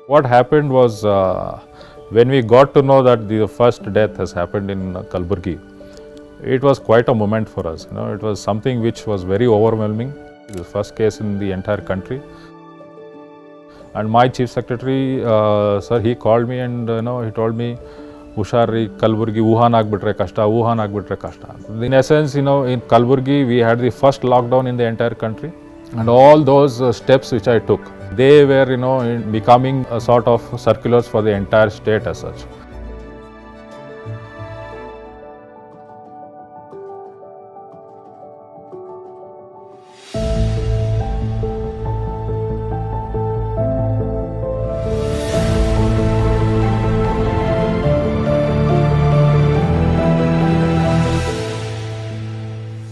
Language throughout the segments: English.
What happened was when we got to know that the first death has happened in Kalburgi, it was quite a moment for us. It was something which was very overwhelming. The first case in the entire country. And my chief secretary, sir, he called me and he told me, Hushari, Kalburgi, Wuhan agbitre kashta, Wuhan agbitre kashta. In essence, in Kalburgi, we had the first lockdown in the entire country. And all those steps which I took, they were, becoming a sort of circulars for the entire state as such.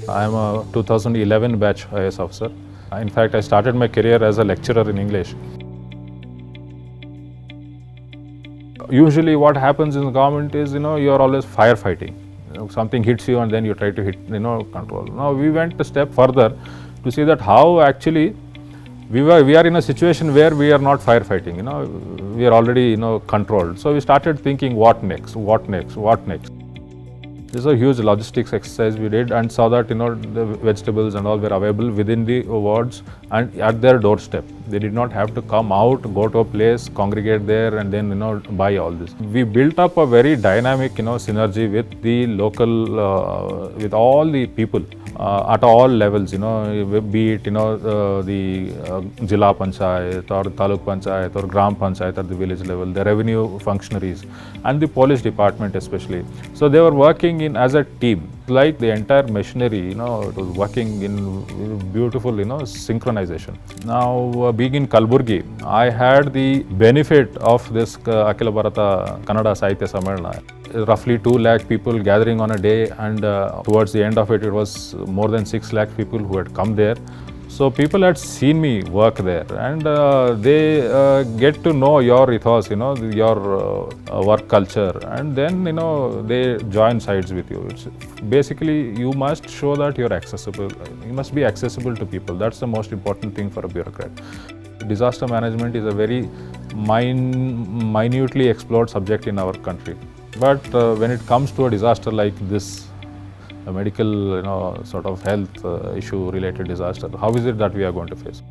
I am a 2011 batch IAS officer. In fact, I started my career as a lecturer in English. Usually what happens in the government is, you are always firefighting. Something hits you and then you try to control. Now we went a step further to see that how actually we are in a situation where we are not firefighting, we are already, controlled. So we started thinking what next. This is a huge logistics exercise we did and saw that the vegetables and all were available within the wards and at their doorstep. They did not have to come out, go to a place, congregate there and then buy all this. We built up a very dynamic synergy with the local, with all the people at all levels, be it the Jilla Panchayat or Taluk Panchayat or Gram Panchayat at the village level, the revenue functionaries and the police department especially. So they were working as a team, like the entire machinery, it was working in beautiful, synchronization. Now, being in Kalburgi, I had the benefit of this Akhila Bharata Kannada Sahitya Sammelana. Roughly 2 lakh people gathering on a day, and towards the end of it, it was more than 6 lakh people who had come there. So people had seen me work there, and they get to know your ethos, your work culture, and then they join sides with you. It's basically, you must show that you're accessible. You must be accessible to people. That's the most important thing for a bureaucrat. Disaster management is a very minutely explored subject in our country. But when it comes to a disaster like this, a medical, sort of health issue related disaster, how is it that we are going to face?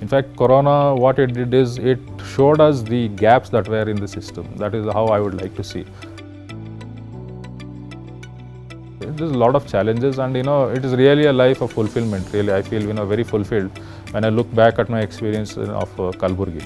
In fact, Corona, what it did is it showed us the gaps that were in the system. That is how I would like to see. There's a lot of challenges, and it is really a life of fulfillment. Really, I feel very fulfilled when I look back at my experience of Kalburgi.